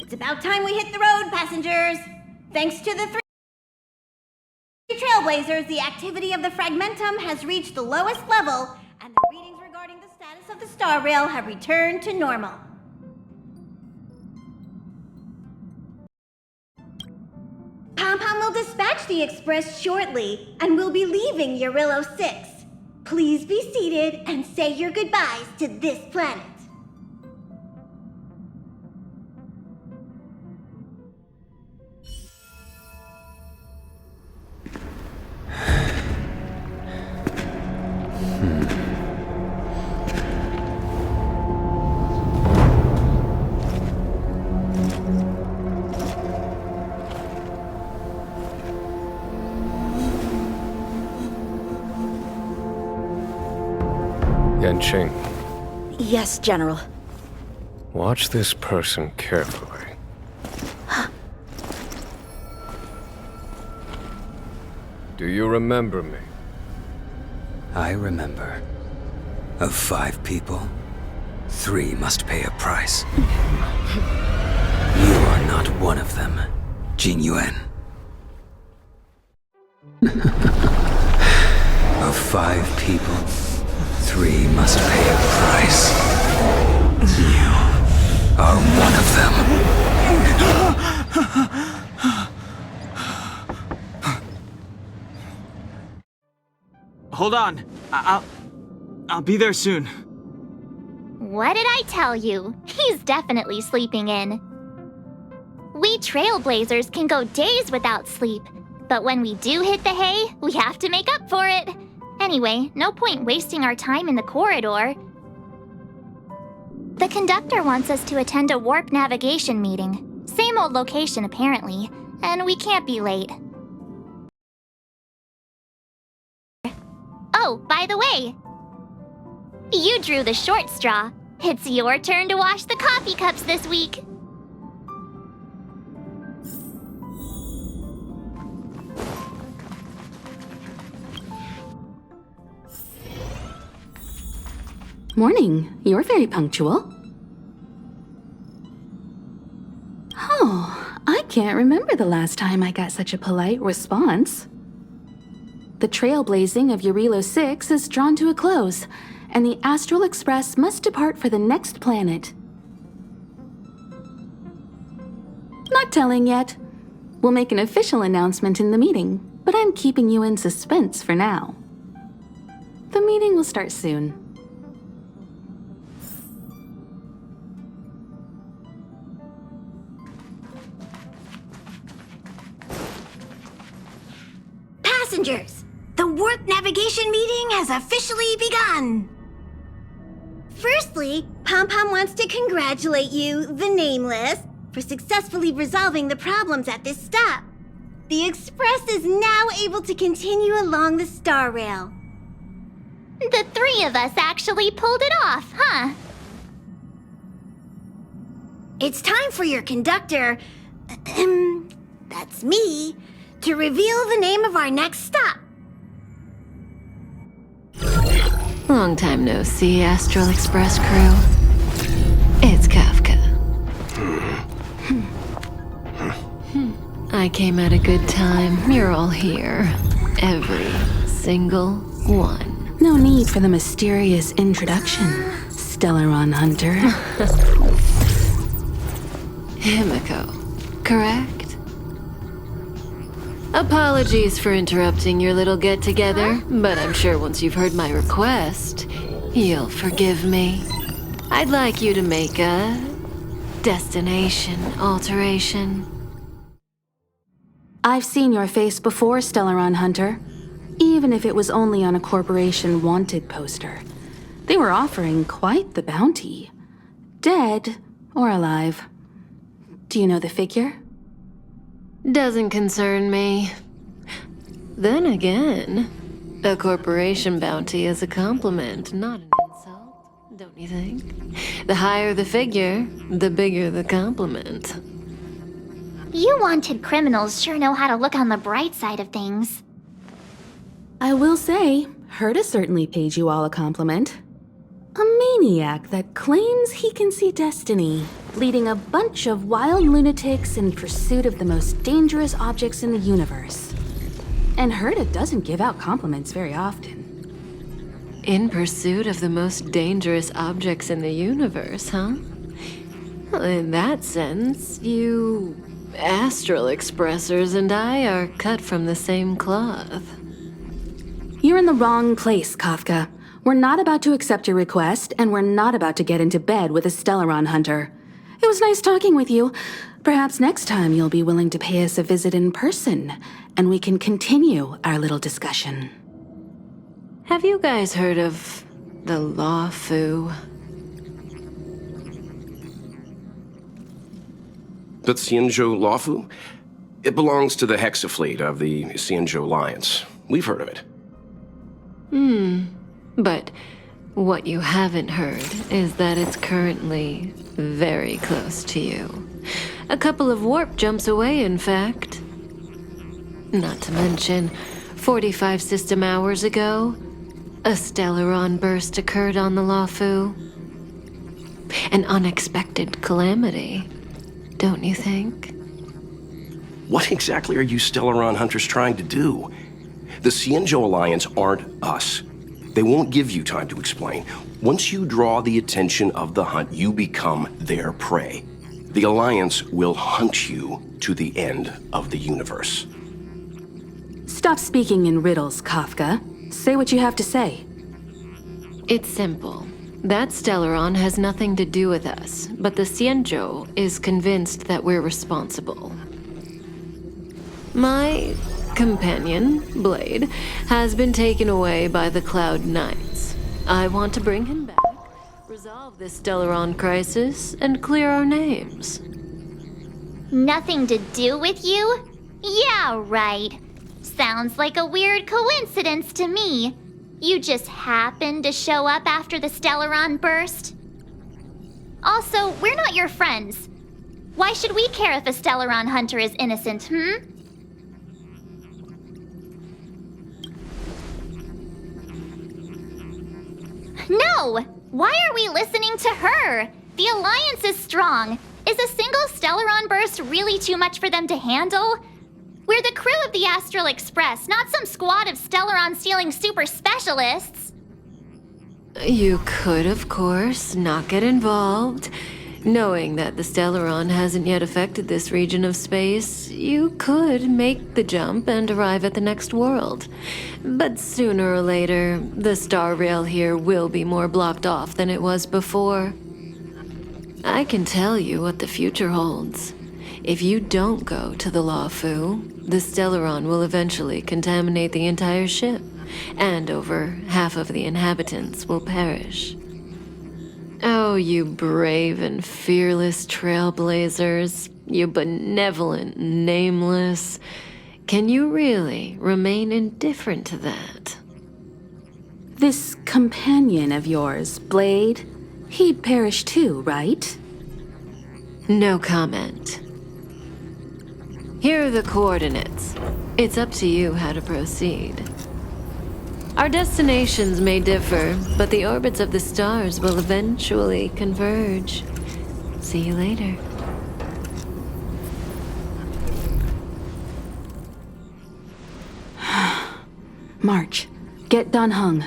It's about time we hit the road, passengers. Thanks to the three trailblazers, the activity of the fragmentum has reached the lowest level, and the readings regarding the status of the star rail have returned to normal. Pom-Pom will dispatch the express shortly, and we'll be leaving Eurillo 6. Please be seated and say your goodbyes to this planet. Yanqing, Yes, General. watch this person carefully. Do you remember me? I remember. Of 5 people, 3 must pay a price. You are not one of them, Jin Yuan. Of 5 people, 3 must pay a price. You are one of them. Hold on. I'll be there soon. What did I tell you? He's definitely sleeping in. We trailblazers can go days without sleep, but when we do hit the hay, we have to make up for it. Anyway, no point wasting our time in the corridor. The conductor wants us to attend a warp navigation meeting. Same old location, apparently, and we can't be late. Oh, by the way, you drew the short straw. It's your turn to wash the coffee cups this week. Morning. You're very punctual. Oh, I can't remember the last time I got such a polite response. The trailblazing of Eurillo 6 is drawn to a close, and the Astral Express must depart for the next planet. Not telling yet. We'll make an official announcement in the meeting, but I'm keeping you in suspense for now. The meeting will start soon. Passengers, the warp navigation meeting has officially begun. Firstly, Pom-Pom wants to congratulate you, the Nameless, for successfully resolving the problems at this stop. The Express is now able to continue along the star rail. The 3 of us actually pulled it off, huh? It's time for your conductor, that's me, to reveal the name of our next stop. Long time no see, Astral Express crew. It's Kafka. I came at a good time. You're all here. Every single one. No need for the mysterious introduction, Stellaron Hunter. Himiko, correct? Apologies for interrupting your little get-together, but I'm sure once you've heard my request, you'll forgive me. I'd like you to make a destination alteration. I've seen your face before, Stellaron Hunter. Even if it was only on a corporation wanted poster. They were offering quite the bounty. Dead or alive. Do you know the figure? Doesn't concern me. Then again, a corporation bounty is a compliment, not an insult, don't you think? The higher the figure, the bigger the compliment. You wanted criminals sure know how to look on the bright side of things. I will say, Herta certainly paid you all a compliment. A maniac that claims he can see destiny, leading a bunch of wild lunatics in pursuit of the most dangerous objects in the universe. And Herta doesn't give out compliments very often. In pursuit of the most dangerous objects in the universe, huh? Well, in that sense, you astral expressors and I are cut from the same cloth. You're in the wrong place, Kafka. We're not about to accept your request, and we're not about to get into bed with a Stellaron hunter. It was nice talking with you. Perhaps next time you'll be willing to pay us a visit in person, and we can continue our little discussion. Have you guys heard of the Law Fu? The Xianzhou Lawfu? It belongs to the Hexafleet of the Xianzhou Alliance. We've heard of it. But what you haven't heard is that it's currently very close to you. A couple of warp jumps away, in fact. Not to mention, 45 system hours ago, a Stellaron burst occurred on the Lawfu. An unexpected calamity, don't you think? What exactly are you Stellaron hunters trying to do? The Xianzhou Alliance aren't us. They won't give you time to explain. Once you draw the attention of the hunt, you become their prey. The Alliance will hunt you to the end of the universe. Stop speaking in riddles, Kafka. Say what you have to say. It's simple. That Stellaron has nothing to do with us, but the Xianzhou is convinced that we're responsible. My companion, Blade, has been taken away by the Cloud Knights. I want to bring him back, resolve this Stellaron crisis, and clear our names. Nothing to do with you? Yeah, right. Sounds like a weird coincidence to me. You just happened to show up after the Stellaron burst? Also, we're not your friends. Why should we care if a Stellaron hunter is innocent, No! Why are we listening to her? The Alliance is strong. Is a single Stellaron burst really too much for them to handle? We're the crew of the Astral Express, not some squad of Stellaron-stealing super specialists. You could, of course, not get involved. Knowing that the Stellaron hasn't yet affected this region of space, you could make the jump and arrive at the next world. But sooner or later, the star rail here will be more blocked off than it was before. I can tell you what the future holds. If you don't go to the Lawfu, the Stellaron will eventually contaminate the entire ship, and over half of the inhabitants will perish. Oh, you brave and fearless trailblazers, you benevolent nameless. Can you really remain indifferent to that? This companion of yours, Blade, he'd perish too, right? No comment. Here are the coordinates. It's up to you how to proceed. Our destinations may differ, but the orbits of the stars will eventually converge. See you later. March, get Dan Heng.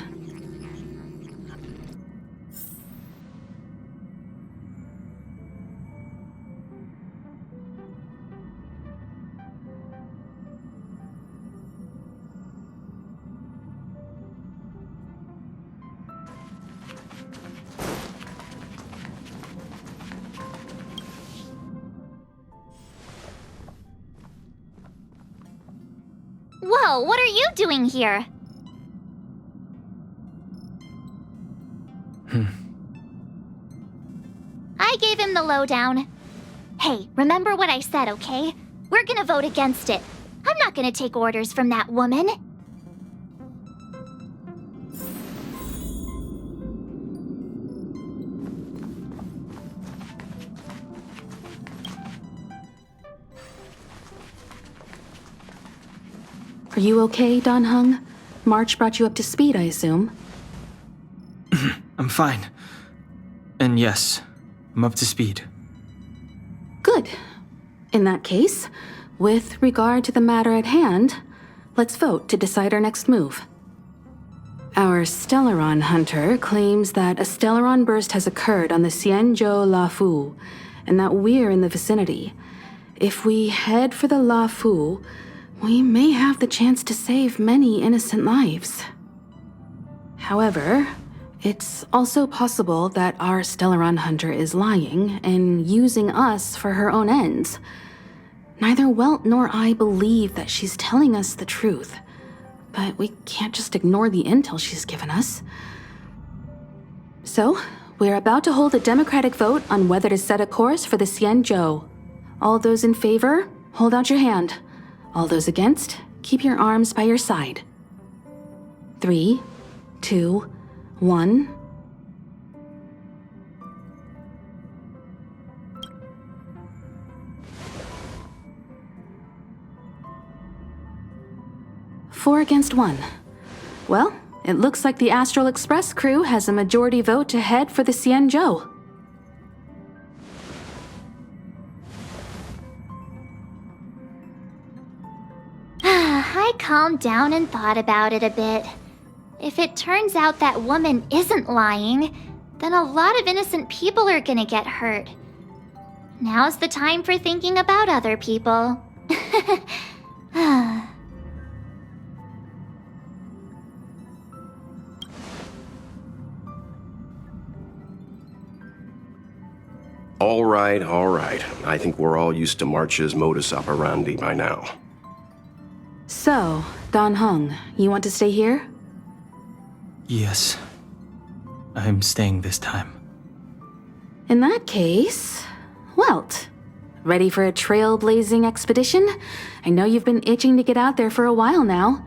Whoa, what are you doing here? I gave him the lowdown. Hey, remember what I said, okay? We're gonna vote against it. I'm not gonna take orders from that woman. Are you okay, Dan Heng? March brought you up to speed, I assume. I'm fine. And yes, I'm up to speed. Good. In that case, with regard to the matter at hand, let's vote to decide our next move. Our Stellaron hunter claims that a Stellaron burst has occurred on the Xianzhou Lafu, and that we're in the vicinity. If we head for the Lafu, we may have the chance to save many innocent lives. However, it's also possible that our Stellaron hunter is lying and using us for her own ends. Neither Welt nor I believe that she's telling us the truth, but we can't just ignore the intel she's given us. So, we're about to hold a democratic vote on whether to set a course for the Xianzhou. All those in favor, hold out your hand. All those against, keep your arms by your side. 3, 2, 1. Four against 1. Well, it looks like the Astral Express crew has a majority vote to head for the Xianzhou. I calmed down and thought about it a bit. If it turns out that woman isn't lying, then a lot of innocent people are gonna get hurt. Now's the time for thinking about other people. All right, all right. I think we're all used to March's modus operandi by now. So, Don Hung, you want to stay here? Yes. I'm staying this time. In that case, Welt, ready for a trailblazing expedition? I know you've been itching to get out there for a while now,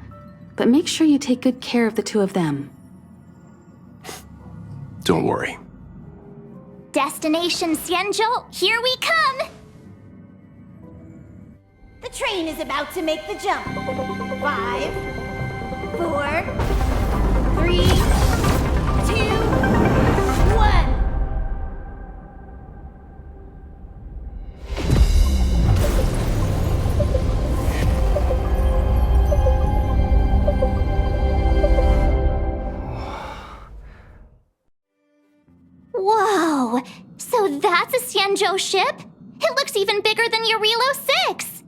but make sure you take good care of the two of them. Don't worry. Destination Xianzhou, here we come! The train is about to make the jump. 5, 4, 3, 2, 1. Whoa! So that's a Xianzhou ship? It looks even bigger than Eurilo 6!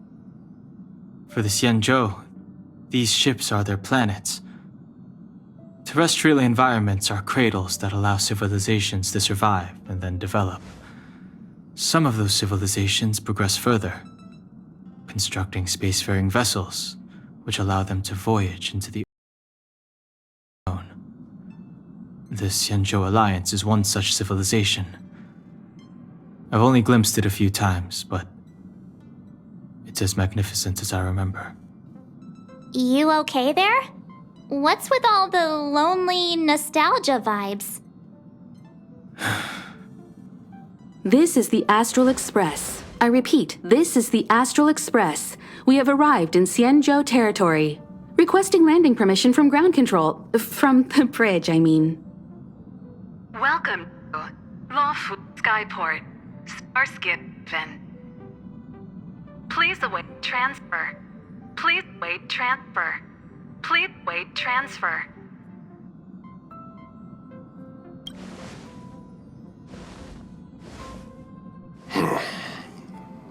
For the Xianzhou, these ships are their planets. Terrestrial environments are cradles that allow civilizations to survive and then develop. Some of those civilizations progress further, constructing spacefaring vessels, which allow them to voyage into the unknown. The Xianzhou Alliance is one such civilization. I've only glimpsed it a few times, but it's as magnificent as I remember. You okay there? What's with all the lonely nostalgia vibes? This is the Astral Express. I repeat, this is the Astral Express. We have arrived in Xianzhou territory. Requesting landing permission from ground control. From the bridge, I mean. Welcome to Lawfu Skyport, Starskin. Please await transfer. Please wait transfer. Please wait transfer.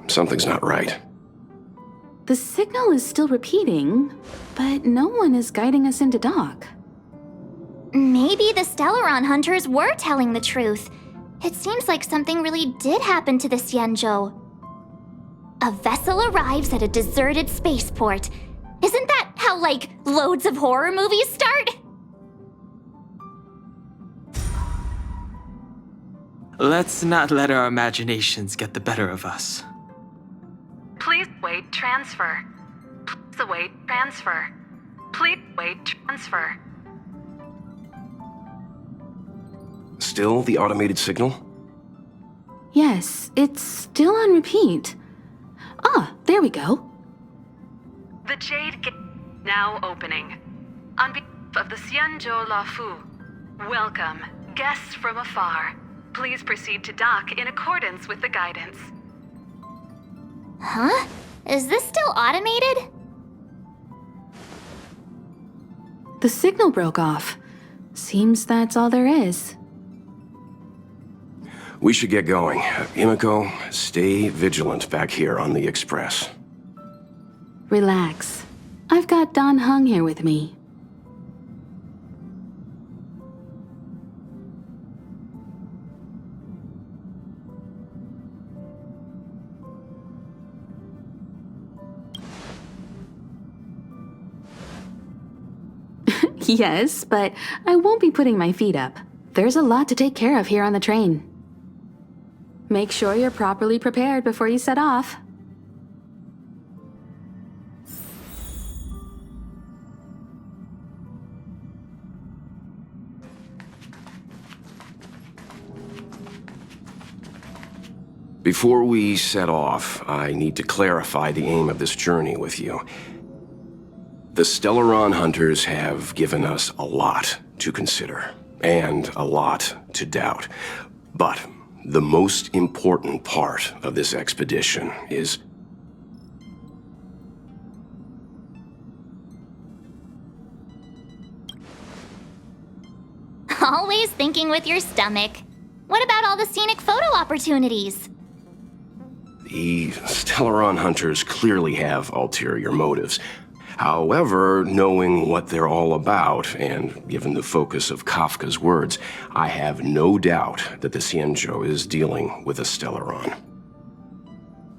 Something's not right. The signal is still repeating, but no one is guiding us into dock. Maybe the Stellaron hunters were telling the truth. It seems like something really did happen to the Xianzhou. A vessel arrives at a deserted spaceport. Isn't that how, like, loads of horror movies start? Let's not let our imaginations get the better of us. Please wait transfer. Please await transfer. Please wait transfer. Still the automated signal? Yes, it's still on repeat. Ah, there we go. The Jade Gate now opening. On behalf of the Xianzhou Lafu, welcome, guests from afar. Please proceed to dock in accordance with the guidance. Huh? Is this still automated? The signal broke off. Seems that's all there is. We should get going. Himiko, stay vigilant back here on the Express. Relax. I've got Don Hung here with me. Yes, but I won't be putting my feet up. There's a lot to take care of here on the train. Make sure you're properly prepared before you set off. Before we set off, I need to clarify the aim of this journey with you. The Stellaron hunters have given us a lot to consider, and a lot to doubt. But the most important part of this expedition is... Always thinking with your stomach. What about all the scenic photo opportunities? The Stellaron hunters clearly have ulterior motives. However, knowing what they're all about, and given the focus of Kafka's words, I have no doubt that the Xianzhou is dealing with a Stellaron.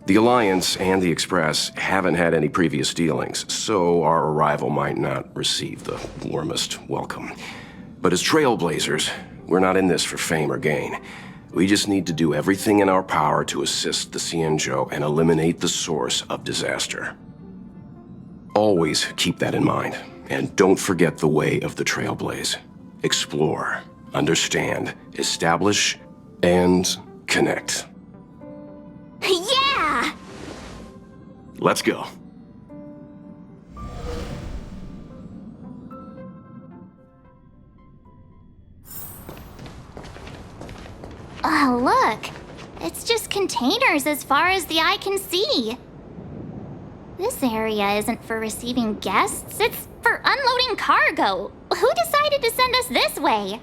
The Alliance and the Express haven't had any previous dealings, so our arrival might not receive the warmest welcome. But as trailblazers, we're not in this for fame or gain. We just need to do everything in our power to assist the Xianzhou and eliminate the source of disaster. Always keep that in mind, and don't forget the way of the Trailblaze. Explore, understand, establish, and connect. Yeah! Let's go. Oh, look. It's just containers as far as the eye can see. This area isn't for receiving guests, it's for unloading cargo. Who decided to send us this way?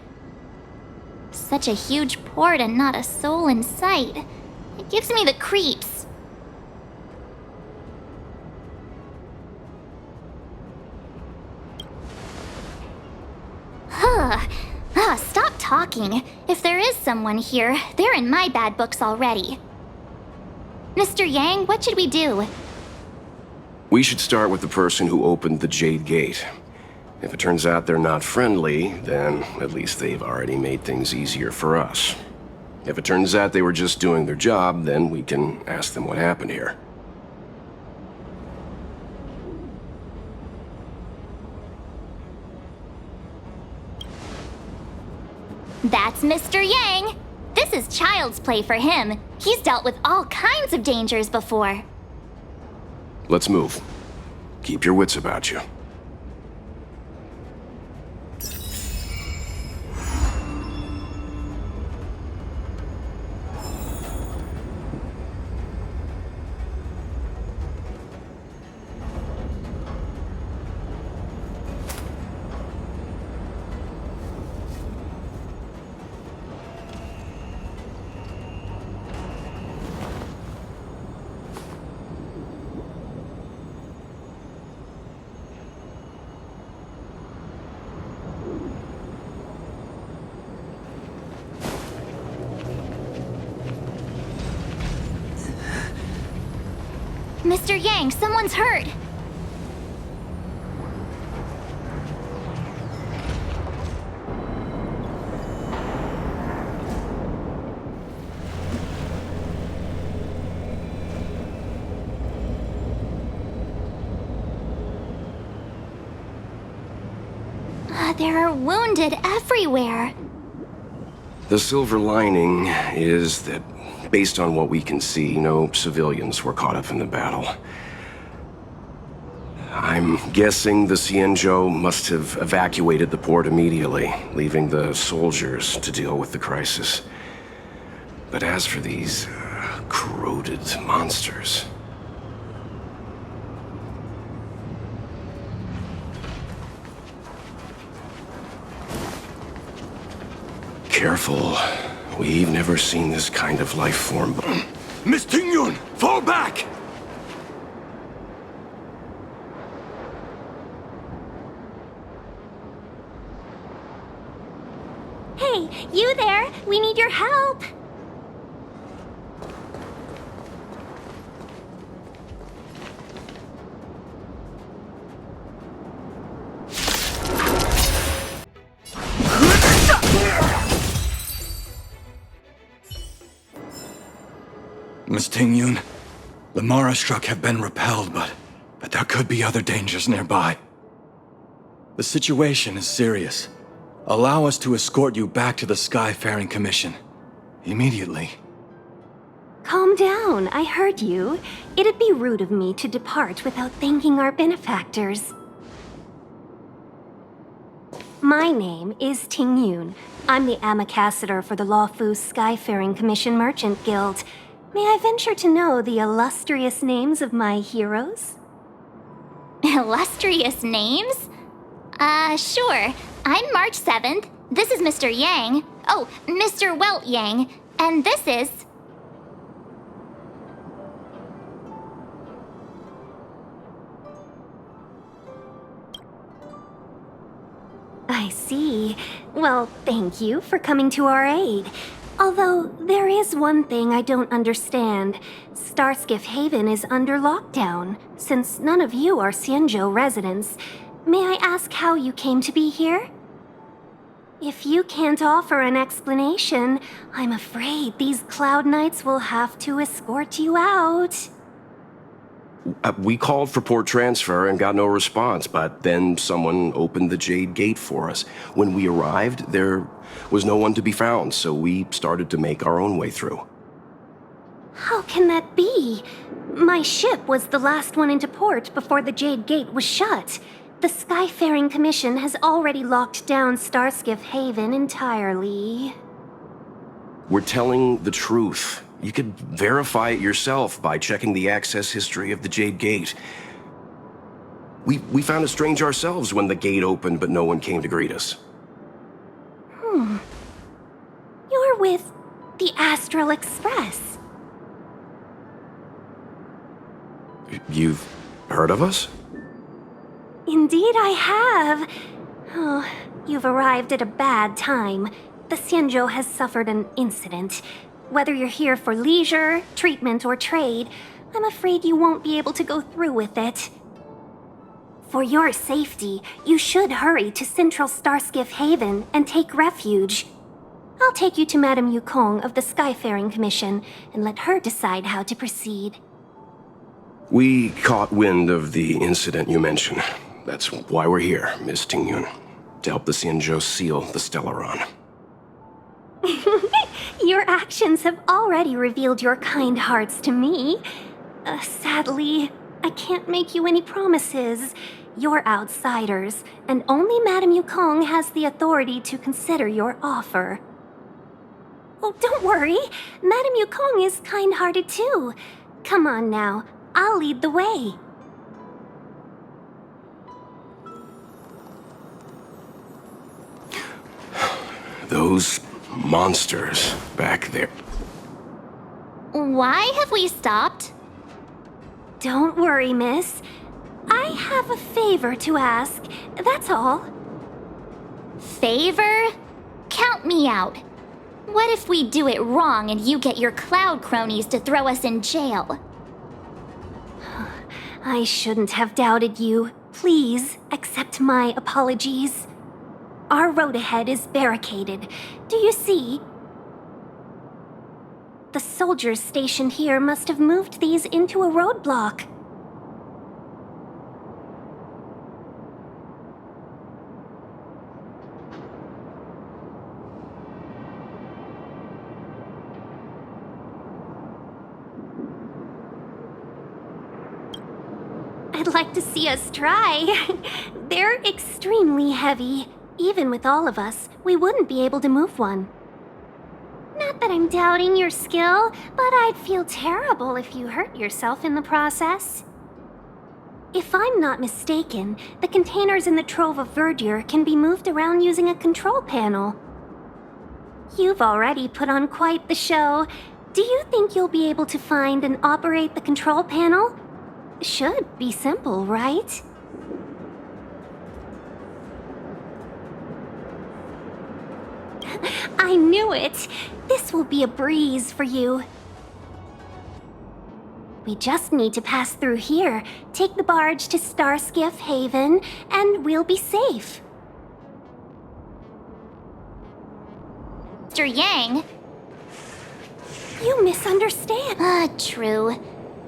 Such a huge port and not a soul in sight. It gives me the creeps. Stop talking. If there is someone here, they're in my bad books already. Mr. Yang, what should we do? We should start with the person who opened the Jade Gate. If it turns out they're not friendly, then at least they've already made things easier for us. If it turns out they were just doing their job, then we can ask them what happened here. That's Mr. Yang. This is child's play for him. He's dealt with all kinds of dangers before. Let's move. Keep your wits about you. Mr. Yang, someone's hurt. There are wounded everywhere. The silver lining is that, based on what we can see, no civilians were caught up in the battle. I'm guessing the Xianzhou must have evacuated the port immediately, leaving the soldiers to deal with the crisis. But as for these corroded monsters... Careful. We've never seen this kind of life form. Miss Tingyun, fall back! Hey, you there! We need your help! Miss Tingyun, the Mara struck have been repelled, but there could be other dangers nearby. The situation is serious. Allow us to escort you back to the Skyfaring Commission. Immediately. Calm down, I heard you. It'd be rude of me to depart without thanking our benefactors. My name is Ting Yun. I'm the ambassador for the Lawfu Skyfaring Commission Merchant Guild. May I venture to know the illustrious names of my heroes? Illustrious names? Sure. I'm March 7th. This is Mr. Yang. Oh, Mr. Welt Yang. And this is... I see. Well, thank you for coming to our aid. Although, there is one thing I don't understand. Starskiff Haven is under lockdown. Since none of you are Xianzhou residents, may I ask how you came to be here? If you can't offer an explanation, I'm afraid these Cloud Knights will have to escort you out. We called for port transfer and got no response, but then someone opened the Jade Gate for us. When we arrived, there was no one to be found, so we started to make our own way through. How can that be? My ship was the last one into port before the Jade Gate was shut. The Skyfaring Commission has already locked down Starskiff Haven entirely. We're telling the truth. You could verify it yourself by checking the access history of the Jade Gate. We found it strange ourselves when the gate opened, but no one came to greet us. You're with the Astral Express. You've heard of us? Indeed I have. Oh, you've arrived at a bad time. The Xianzhou has suffered an incident. Whether you're here for leisure, treatment, or trade, I'm afraid you won't be able to go through with it. For your safety, you should hurry to Central Starskiff Haven and take refuge. I'll take you to Madame Yukong of the Skyfaring Commission and let her decide how to proceed. We caught wind of the incident you mentioned. That's why we're here, Miss Tingyun. To help the Xianzhou seal the Stellaron. Your actions have already revealed your kind hearts to me. Sadly, I can't make you any promises. You're outsiders, and only Madame Yukong has the authority to consider your offer. Oh, don't worry. Madame Yukong is kind-hearted too. Come on now, I'll lead the way. Those monsters back there. Why have we stopped? Don't worry, miss. I have a favor to ask, that's all. Favor? Count me out. What if we do it wrong and you get your cloud cronies to throw us in jail? I shouldn't have doubted you. Please, accept my apologies. Our road ahead is barricaded. Do you see? The soldiers stationed here must have moved these into a roadblock. I'd like to see us try. They're extremely heavy. Even with all of us, we wouldn't be able to move one. Not that I'm doubting your skill, but I'd feel terrible if you hurt yourself in the process. If I'm not mistaken, the containers in the Trove of Verdure can be moved around using a control panel. You've already put on quite the show. Do you think you'll be able to find and operate the control panel? Should be simple, right? I knew it! This will be a breeze for you. We just need to pass through here, take the barge to Starskiff Haven, and we'll be safe. Mr. Yang? You misunderstand. True.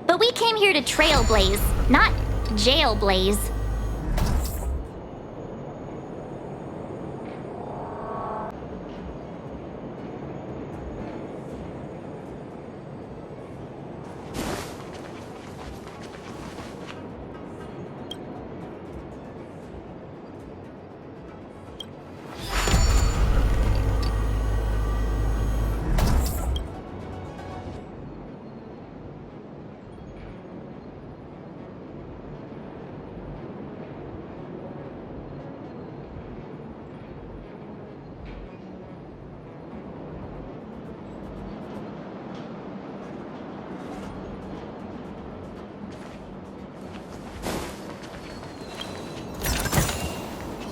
But we came here to trailblaze, not jailblaze.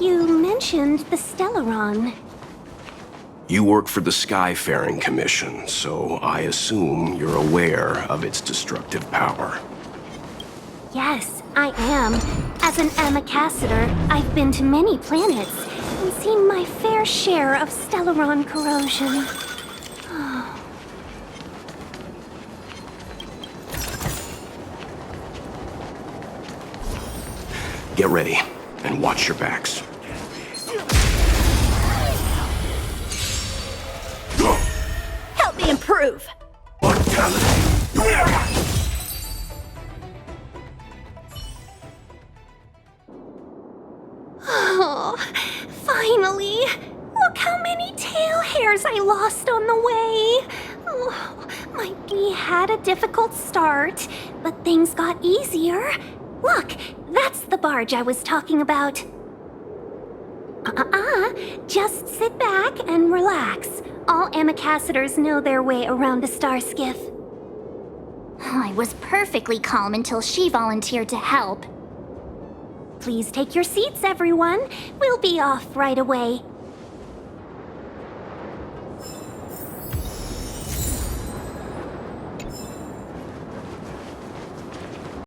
You mentioned the Stellaron. You work for the Skyfaring Commission, so I assume you're aware of its destructive power. Yes, I am. As an Amicassator, I've been to many planets and seen my fair share of Stellaron corrosion. Get ready, and watch your backs. Help me improve! Oh, finally! Look how many tail hairs I lost on the way! Oh, my we had a difficult start, but things got easier. Look, that's the barge I was talking about. Just sit back and relax. All Amicassadors know their way around a star skiff. I was perfectly calm until she volunteered to help. Please take your seats, everyone. We'll be off right away.